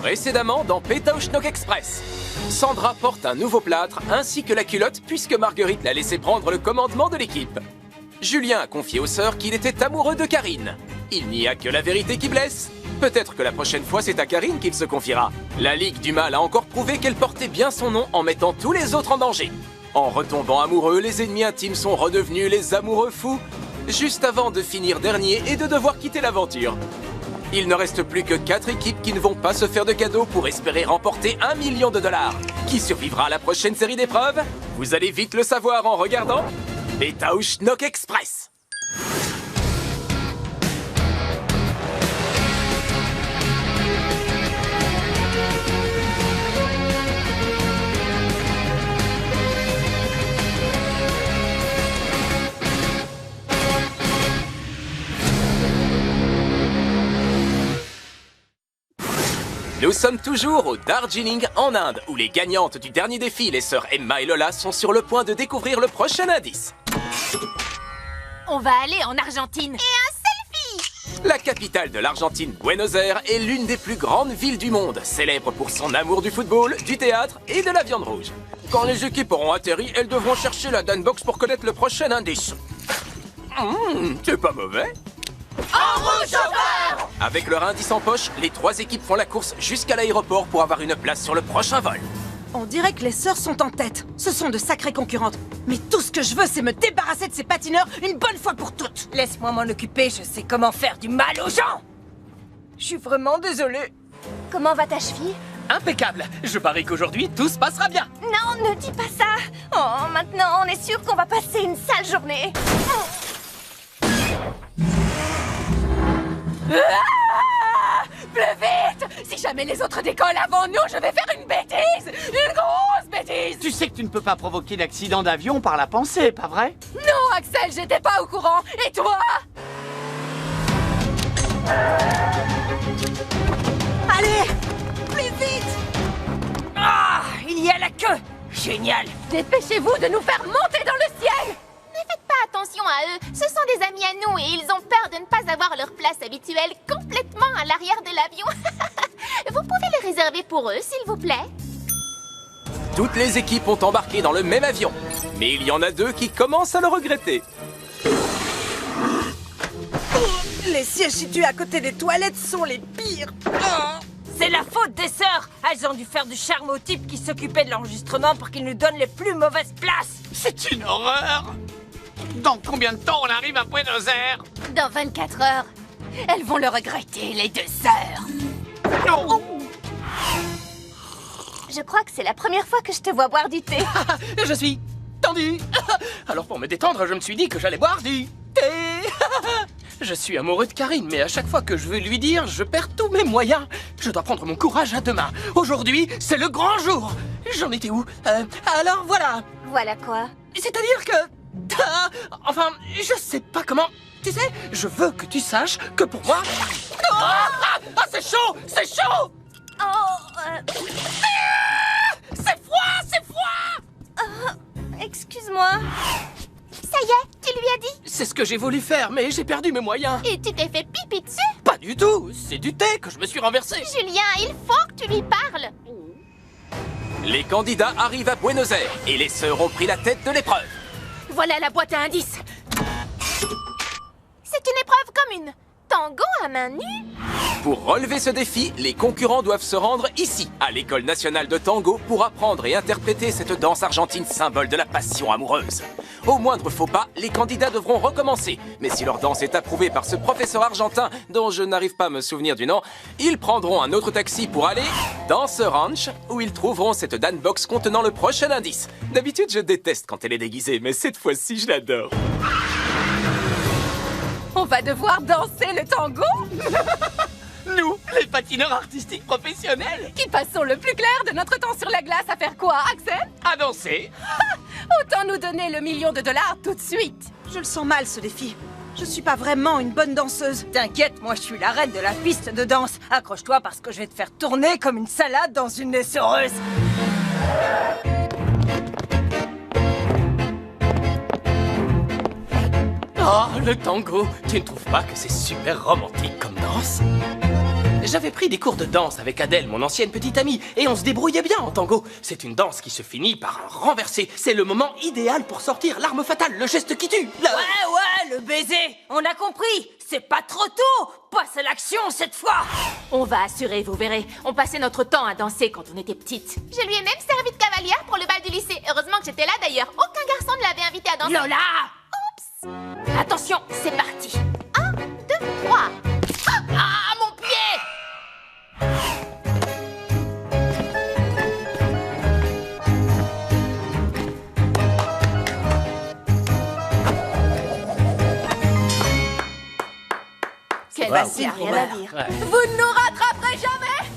Précédemment dans Pétaouchnok Express. Sandra porte un nouveau plâtre ainsi que la culotte puisque Marguerite l'a laissé prendre le commandement de l'équipe. Julien a confié aux sœurs qu'il était amoureux de Karine. Il n'y a que la vérité qui blesse. Peut-être que la prochaine fois c'est à Karine qu'il se confiera. La Ligue du Mal a encore prouvé qu'elle portait bien son nom en mettant tous les autres en danger. En retombant amoureux, les ennemis intimes sont redevenus les amoureux fous, juste avant de finir dernier et de devoir quitter l'aventure. Il ne reste plus que 4 équipes qui ne vont pas se faire de cadeaux pour espérer remporter $1 million. Qui survivra à la prochaine série d'épreuves? Vous allez vite le savoir en regardant Pétaouchnok Express. Nous sommes toujours au Darjeeling en Inde, où les gagnantes du dernier défi, les sœurs Emma et Lola, sont sur le point de découvrir le prochain indice. On va aller en Argentine. Et un selfie! La capitale de l'Argentine, Buenos Aires, est l'une des plus grandes villes du monde, célèbre pour son amour du football, du théâtre et de la viande rouge. Quand les équipes auront atterri, elles devront chercher la Danbox pour connaître le prochain indice. C'est pas mauvais. En route, chauffeur! Avec leur indice en poche, les 3 équipes font la course jusqu'à l'aéroport pour avoir une place sur le prochain vol. On dirait que les sœurs sont en tête. Ce sont de sacrées concurrentes. Mais tout ce que je veux, c'est me débarrasser de ces patineurs une bonne fois pour toutes. Laisse-moi m'en occuper, je sais comment faire du mal aux gens. Je suis vraiment désolée. Comment va ta cheville? Impeccable. Je parie qu'aujourd'hui, tout se passera bien. Non, ne dis pas ça. Oh, maintenant, on est sûr qu'on va passer une sale journée. Ah! Plus vite! Si jamais les autres décollent avant nous, je vais faire une bêtise! Une grosse bêtise! Tu sais que tu ne peux pas provoquer d'accident d'avion par la pensée, pas vrai? Non, Axel, j'étais pas au courant! Et toi? Allez! Plus vite! Ah! Il y a la queue! Génial! Dépêchez-vous de nous faire monter dans le ciel! Ne faites pas attention à eux, ce sont des amis à nous et ils ont peur de ne pas avoir leur place habituelle complètement à l'arrière de l'avion. Vous pouvez les réserver pour eux, s'il vous plaît. Toutes les équipes ont embarqué dans le même avion, mais il y en a 2 qui commencent à le regretter. Les sièges situés à côté des toilettes sont les pires. C'est la faute des sœurs! Elles ont dû faire du charme au type qui s'occupait de l'enregistrement pour qu'il nous donne les plus mauvaises places! C'est une horreur. Dans combien de temps on arrive à Buenos Aires? Dans 24 heures, Elles vont le regretter, les 2 sœurs! Non. je crois que c'est la première fois que je te vois boire du thé. Je suis tendu. Alors pour me détendre, je me suis dit que j'allais boire du thé. Je suis amoureux de Karine, mais à chaque fois que je veux lui dire, je perds tous mes moyens. Je dois prendre mon courage à 2 mains. Aujourd'hui, c'est le grand jour. J'en étais où? Alors voilà. Voilà quoi. C'est-à-dire que... enfin, je sais pas comment... Tu sais, je veux que tu saches que pour moi... c'est chaud! C'est chaud! C'est froid! C'est froid! Excuse-moi. Ça y est, tu lui as dit? C'est ce que j'ai voulu faire, mais j'ai perdu mes moyens. Et tu t'es fait pipi dessus? Pas du tout! C'est du thé que je me suis renversé. Julien, il faut que tu lui parles. Les candidats arrivent à Buenos Aires et les sœurs ont pris la tête de l'épreuve. Voilà la boîte à indices! C'est une épreuve commune. Tango à main nue? Pour relever ce défi, les concurrents doivent se rendre ici, à l'École nationale de tango, pour apprendre et interpréter cette danse argentine symbole de la passion amoureuse. Au moindre faux pas, les candidats devront recommencer. Mais si leur danse est approuvée par ce professeur argentin, dont je n'arrive pas à me souvenir du nom, ils prendront un autre taxi pour aller dans ce ranch, où ils trouveront cette Danbox contenant le prochain indice. D'habitude, je déteste quand elle est déguisée, mais cette fois-ci, je l'adore. On va devoir danser le tango? Nous, les patineurs artistiques professionnels, Qui passons le plus clair de notre temps sur la glace à faire quoi, Axel? à danser. Autant nous donner le $1 million tout de suite! Je le sens mal, ce défi. Je suis pas vraiment une bonne danseuse. T'inquiète, moi je suis la reine de la piste de danse. Accroche-toi parce que je vais te faire tourner comme une salade dans une essoreuse. Oh, le tango. Tu ne trouves pas que c'est super romantique comme danse? J'avais pris des cours de danse avec Adèle, mon ancienne petite amie, et on se débrouillait bien en tango. C'est une danse qui se finit par un renversé. C'est le moment idéal pour sortir l'arme fatale, le geste qui tue. Ouais, le baiser. On a compris. C'est pas trop tôt. Passe à l'action cette fois. On va assurer, vous verrez. On passait notre temps à danser quand on était petite. Je lui ai même servi de cavalière pour le bal du lycée. Heureusement que j'étais là d'ailleurs. Aucun garçon ne l'avait invité à danser. Lola! Oups! Attention, c'est parti. 1, 2, 3. Ah, mon pied! Sébastien, rien à dire. Ouais. Vous ne nous rattraperez jamais.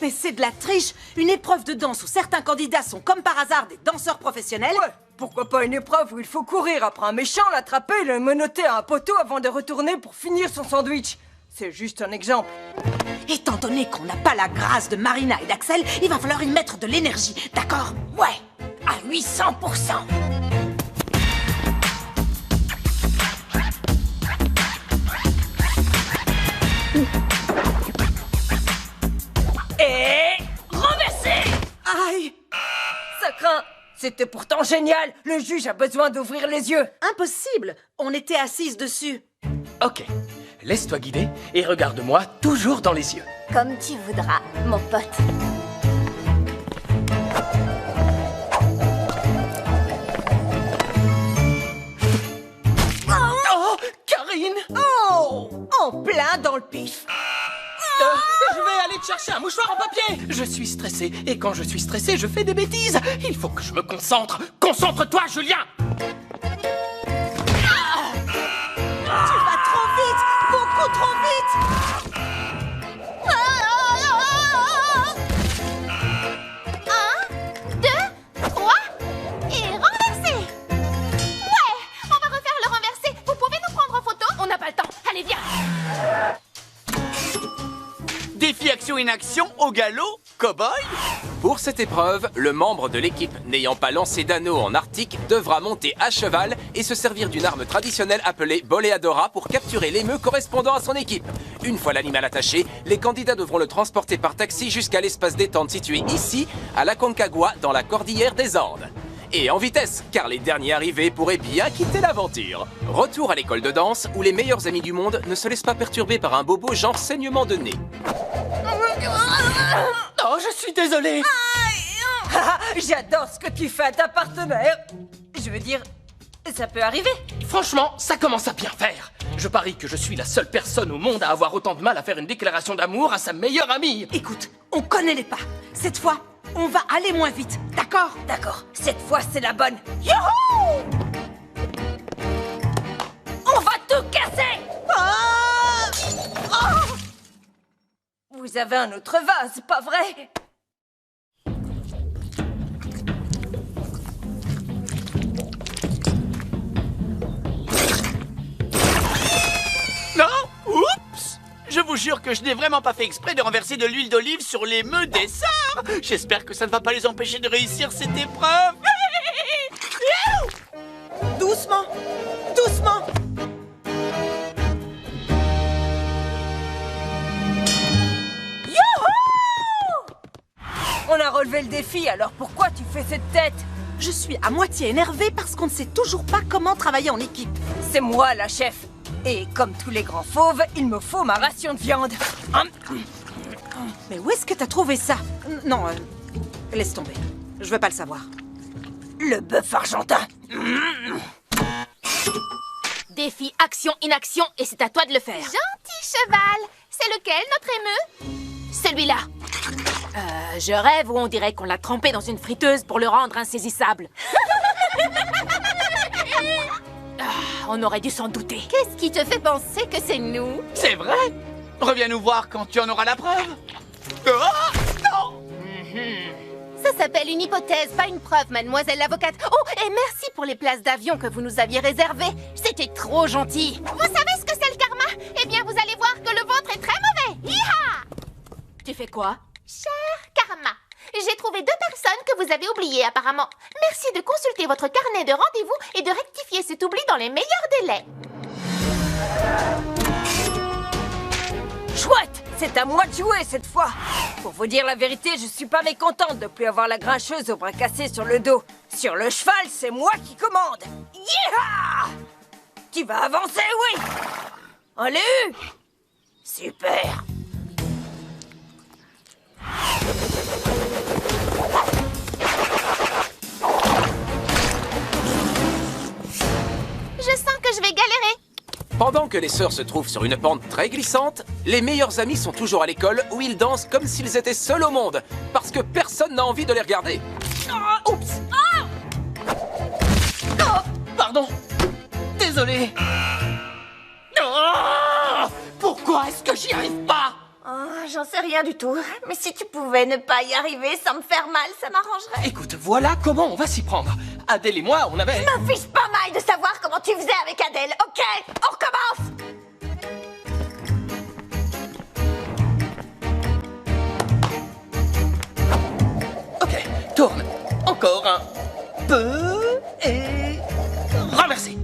Mais c'est de la triche. Une épreuve de danse où certains candidats sont comme par hasard des danseurs professionnels. Ouais, pourquoi pas une épreuve où il faut courir après un méchant, l'attraper et le menotter à un poteau avant de retourner pour finir son sandwich. C'est juste un exemple. Étant donné qu'on n'a pas la grâce de Marina et d'Axel, il va falloir y mettre de l'énergie, d'accord? Ouais, à 800%. Et renverser. Aïe! Ça craint. C'était pourtant génial. Le juge a besoin d'ouvrir les yeux. Impossible! On était assises dessus. Ok, laisse-toi guider et regarde-moi toujours dans les yeux. Comme tu voudras, mon pote. Oh, Karine! Oh, en plein dans le pif. Je vais aller te chercher un mouchoir en papier. Je suis stressé, et quand je suis stressé, je fais des bêtises. Il faut que je me concentre. Concentre-toi, Julien! Tu vas trop vite! Beaucoup trop vite! 1, 2, 3 et renverser. Ouais, on va refaire le renversé. Vous pouvez nous prendre en photo? On n'a pas le temps. Allez, viens. Défi action-inaction au galop, cow-boy. Pour cette épreuve, le membre de l'équipe n'ayant pas lancé d'anneau en Arctique devra monter à cheval et se servir d'une arme traditionnelle appelée boleadora pour capturer l'émeu correspondant à son équipe. Une fois l'animal attaché, les candidats devront le transporter par taxi jusqu'à l'espace détente situé ici, à la Concagua, dans la cordillère des Andes. Et en vitesse, car les derniers arrivés pourraient bien quitter l'aventure. Retour à l'école de danse, où les meilleurs amis du monde ne se laissent pas perturber par un bobo genre saignement de nez. Oh, je suis désolé. Ah, j'adore ce que tu fais à ta partenaire. Je veux dire, ça peut arriver. Franchement, ça commence à bien faire. Je parie que je suis la seule personne au monde à avoir autant de mal à faire une déclaration d'amour à sa meilleure amie. Écoute, on connaît les pas. Cette fois, on va aller moins vite, d'accord? D'accord, cette fois c'est la bonne. Youhou! On va tout casser. Vous avez un autre vase, pas vrai? Non? Oups! Je vous jure que je n'ai vraiment pas fait exprès de renverser de l'huile d'olive sur les meux des sœurs. J'espère que ça ne va pas les empêcher de réussir cette épreuve. Doucement! Doucement! On a relevé le défi, alors pourquoi tu fais cette tête? Je suis à moitié énervée parce qu'on ne sait toujours pas comment travailler en équipe. C'est moi la chef. Et comme tous les grands fauves, il me faut ma ration de viande. Mais où est-ce que t'as trouvé ça? Non, laisse tomber. Je veux pas le savoir. Le bœuf argentin. Défi action-inaction et c'est à toi de le faire. Gentil cheval. C'est lequel, notre émeu? Celui-là. Je rêve où on dirait qu'on l'a trempé dans une friteuse pour le rendre insaisissable. On aurait dû s'en douter. Qu'est-ce qui te fait penser que c'est nous? C'est vrai? Reviens nous voir quand tu en auras la preuve. Oh, non! Ça s'appelle une hypothèse, pas une preuve, mademoiselle l'avocate. Oh, et merci pour les places d'avion que vous nous aviez réservées. C'était trop gentil. Vous savez ce que c'est le karma? Eh bien, vous allez voir que le vôtre est très mauvais. Hi-ha! Tu fais quoi? Cher karma, j'ai trouvé 2 personnes que vous avez oubliées apparemment. Merci de consulter votre carnet de rendez-vous et de rectifier cet oubli dans les meilleurs délais. Chouette! C'est à moi de jouer cette fois. Pour vous dire la vérité, je suis pas mécontente de plus avoir la grincheuse au bras cassé sur le dos. Sur le cheval, c'est moi qui commande. Yeeha! Tu vas avancer, oui. Allez! Super! Je sens que je vais galérer. Pendant que les sœurs se trouvent sur une pente très glissante, les meilleurs amis sont toujours à l'école où ils dansent comme s'ils étaient seuls au monde, parce que personne n'a envie de les regarder. Oups! Oh, pardon. Désolé. Oh, pourquoi est-ce que j'y arrive pas? Oh, j'en sais rien du tout. Mais si tu pouvais ne pas y arriver sans me faire mal, ça m'arrangerait. Écoute, voilà comment on va s'y prendre. Adèle et moi, on avait... Je m'en fiche pas mal de savoir comment tu faisais avec Adèle, ok? On recommence! Ok, tourne. Encore un peu et... renverser.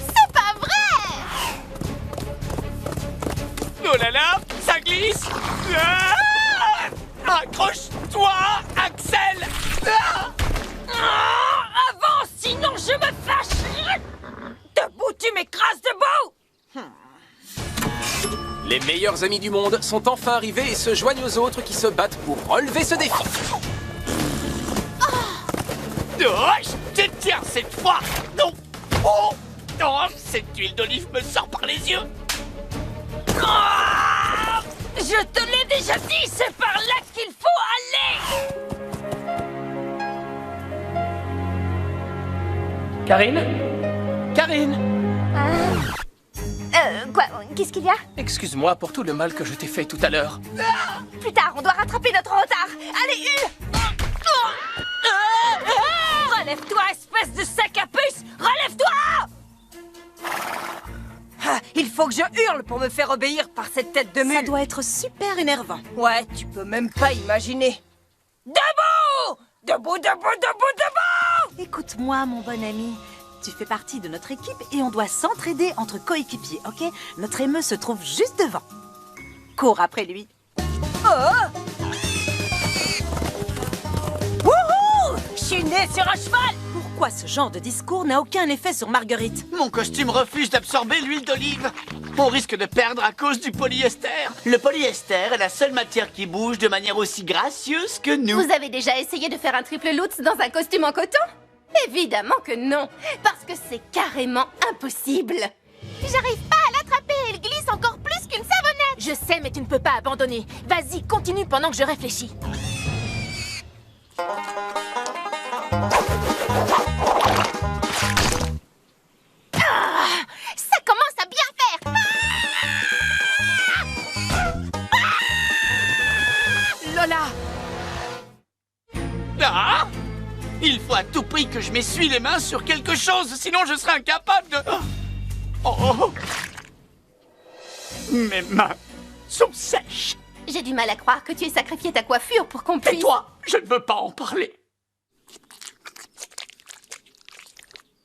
C'est pas vrai! Oh là là, ça glisse. Accroche-toi, Axel. Avance, sinon je me fâche. Debout, tu m'écrases debout. Les meilleurs amis du monde sont enfin arrivés et se joignent aux autres qui se battent pour relever ce défi. Oh, je te tiens cette fois. Non. Oh, oh, cette huile d'olive me sort par les yeux. Je te l'ai déjà dit, c'est par là qu'il faut aller. Karine? Karine? Quoi? Qu'est-ce qu'il y a? Excuse-moi pour tout le mal que je t'ai fait tout à l'heure. Plus tard, on doit rattraper notre retard. Allez, hurle! Relève-toi, espèce de sac à puce! Relève-toi! Ah, il faut que je hurle pour me faire obéir par cette tête de mule. Ça doit être super énervant. Ouais, tu peux même pas imaginer. Debout! Debout, debout, debout, debout! Écoute-moi, mon bon ami. Tu fais partie de notre équipe et on doit s'entraider entre coéquipiers, ok? Notre émeu se trouve juste devant. Cours après lui. Oh! Wouhou! Je suis née sur un cheval! Pourquoi ce genre de discours n'a aucun effet sur Marguerite? Mon costume refuse d'absorber l'huile d'olive. On risque de perdre à cause du polyester. Le polyester est la seule matière qui bouge de manière aussi gracieuse que nous. Vous avez déjà essayé de faire un triple lutz dans un costume en coton? Évidemment que non, parce que c'est carrément impossible. J'arrive pas à l'attraper, elle glisse encore plus qu'une savonnette. Je sais, mais tu ne peux pas abandonner. Vas-y, continue pendant que je réfléchis. Ça commence à bien faire. Lola! Ah! Il faut à tout prix que je m'essuie les mains sur quelque chose, sinon je serai incapable de... Oh! Mes mains sont sèches. J'ai du mal à croire que tu aies sacrifié ta coiffure pour qu'on puisse... Et toi, je ne veux pas en parler.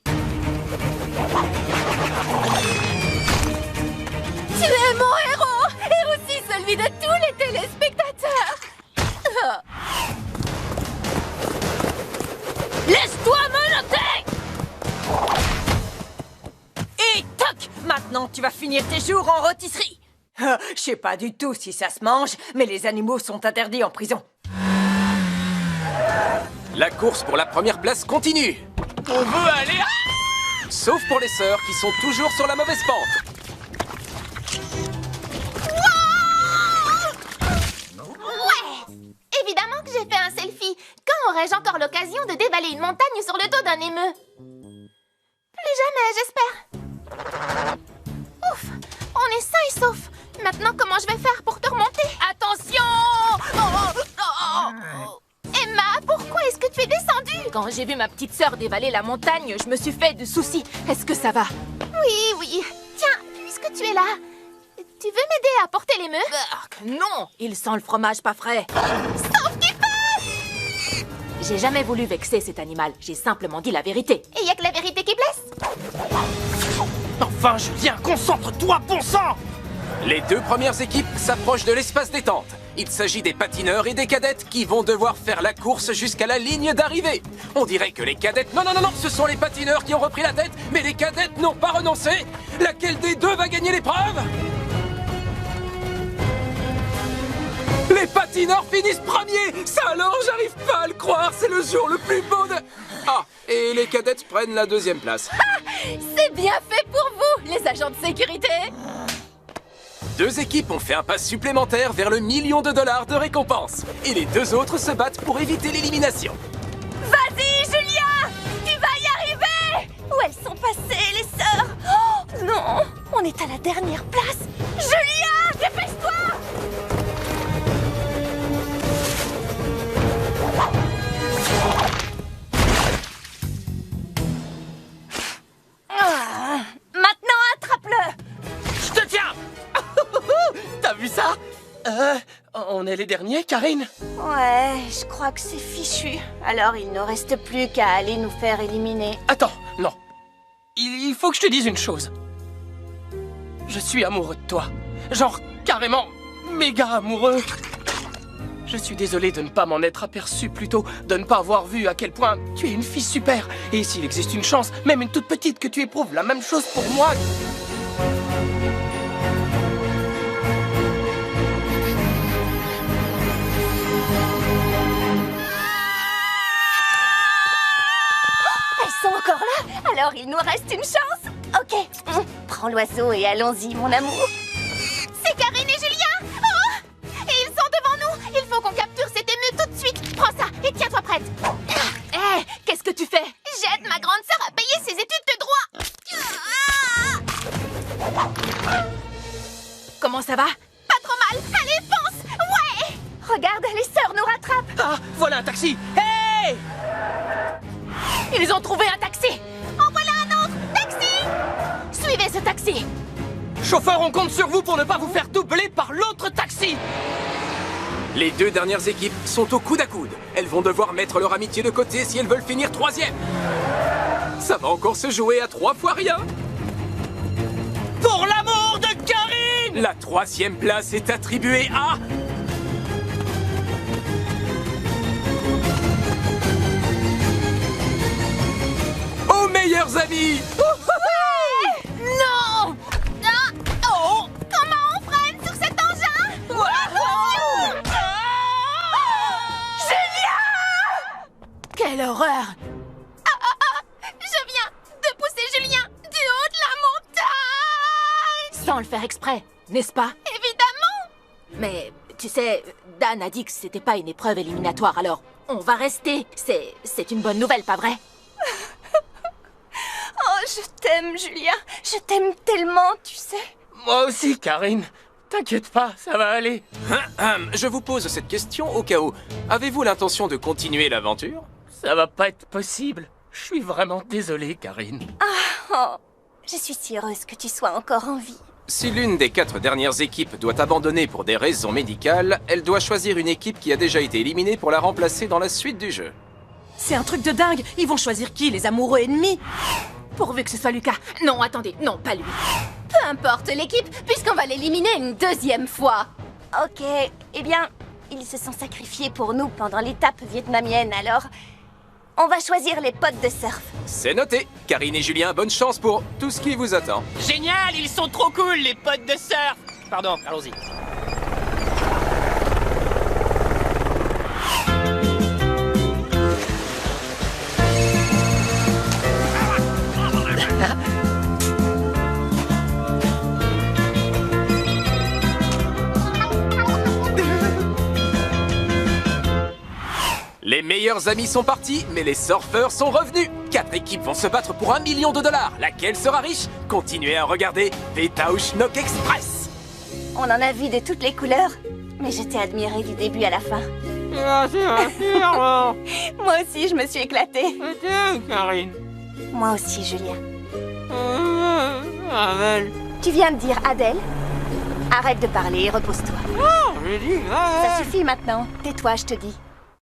Tu es mon héros, et aussi celui de tous les téléspectateurs. Laisse-toi menotter! Et toc! Maintenant, tu vas finir tes jours en rôtisserie. Je sais pas du tout si ça se mange, mais les animaux sont interdits en prison. La course pour la première place continue. On veut aller... Sauf pour les sœurs qui sont toujours sur la mauvaise pente. Ouais! Évidemment que j'ai fait un selfie. Quand aurais-je encore l'occasion de dévaler une montagne sur le dos d'un émeu? Plus jamais, j'espère. Ouf! On est sains et saufs. Maintenant, comment je vais faire pour te remonter? Attention! Emma, pourquoi est-ce que tu es descendue? Quand j'ai vu ma petite sœur dévaler la montagne, je me suis fait de soucis. Est-ce que ça va? Oui. Tiens, puisque tu es là, Tu veux m'aider à porter les meux? Arc, non, il sent le fromage pas frais. Sauf qu'il passe! J'ai jamais voulu vexer cet animal, j'ai simplement dit la vérité. Et y a que la vérité qui blesse? Enfin, Julien, concentre-toi, bon sang! Les deux premières équipes s'approchent de l'espace détente. Il s'agit des patineurs et des cadettes qui vont devoir faire la course jusqu'à la ligne d'arrivée. On dirait que les cadettes... Non, ce sont les patineurs qui ont repris la tête, mais les cadettes n'ont pas renoncé. Laquelle des deux va gagner l'épreuve? Les patineurs finissent premiers. Ça alors, j'arrive pas à le croire, c'est le jour le plus beau de... Ah, et les cadettes prennent la deuxième place. C'est bien fait pour vous, les agents de sécurité. Deux équipes ont fait un pas supplémentaire vers le $1 million de récompense. Et les deux autres se battent pour éviter l'élimination. Vas-y, Julien! Tu vas y arriver! Où elles sont passées, les sœurs? Oh, non! On est à la dernière place! Julien, dépêche-toi! Maintenant, attrape-le! Je te tiens! T'as vu ça? On est les derniers, Karine? Ouais, je crois que c'est fichu. Alors, il ne reste plus qu'à aller nous faire éliminer. Attends, non. Il faut que je te dise une chose. Je suis amoureux de toi. Genre, carrément, méga amoureux. Je suis désolé de ne pas m'en être aperçu plus tôt, de ne pas avoir vu à quel point tu es une fille super. Et s'il existe une chance, même une toute petite, que tu éprouves la même chose pour moi... Elles sont encore là? Alors, il nous reste une chance? Ok, prends l'oiseau et allons-y, mon amour. C'est Karine et Julien! Oh! Et ils sont devant nous! Il faut qu'on capture cet émeu tout de suite! Prends ça et tiens-toi prête! Hé, qu'est-ce que tu fais? J'aide ma grande sœur à payer ses études de droit! Comment ça va? Pas trop mal! Allez, fonce! Ouais! Regarde, les sœurs nous rattrapent! Ah, voilà un taxi! Hey! Ils ont trouvé un taxi! En voilà un autre! Taxi! Suivez ce taxi! Chauffeur, on compte sur vous pour ne pas vous faire doubler par l'autre taxi! Les deux dernières équipes sont au coude à coude. Elles vont devoir mettre leur amitié de côté si elles veulent finir troisième. Ça va encore se jouer à 3 fois rien. Pour l'amour de Karine! La 3e place est attribuée à... aux meilleurs amis. Non! Ah! Oh! Comment on freine sur cet engin? Quelle horreur! Je viens de pousser Julien du haut de la montagne! Sans le faire exprès, n'est-ce pas? Évidemment! Mais, tu sais, Dan a dit que c'était pas une épreuve éliminatoire, alors on va rester. C'est une bonne nouvelle, pas vrai? Oh, je t'aime, Julien. Je t'aime tellement, tu sais. Moi aussi, Karine. T'inquiète pas, ça va aller. Je vous pose cette question au cas où. Avez-vous l'intention de continuer l'aventure? Ça va pas être possible. Je suis vraiment désolé, Karine. Oh, je suis si heureuse que tu sois encore en vie. Si l'une des 4 dernières équipes doit abandonner pour des raisons médicales, elle doit choisir une équipe qui a déjà été éliminée pour la remplacer dans la suite du jeu. C'est un truc de dingue. Ils vont choisir qui, les amoureux ennemis? Pourvu que ce soit Lucas. Non, attendez, non, pas lui. Peu importe l'équipe, puisqu'on va l'éliminer une 2e fois. Ok, eh bien, ils se sont sacrifiés pour nous pendant l'étape vietnamienne, alors... on va choisir les potes de surf. C'est noté. Karine et Julien, bonne chance pour tout ce qui vous attend. Génial, ils sont trop cool, les potes de surf. Pardon, allons-y. Les meilleurs amis sont partis, mais les surfeurs sont revenus. 4 équipes vont se battre pour $1 million. Laquelle sera riche? Continuez à regarder Petauschnock Express. On en a vu de toutes les couleurs, mais je t'ai admiré du début à la fin. Moi aussi, je me suis éclatée. Karine. Moi aussi, Julien. Tu viens de dire Adèle? Arrête de parler et repose-toi. Oh, je dis, Ça suffit maintenant. Tais-toi, je te dis.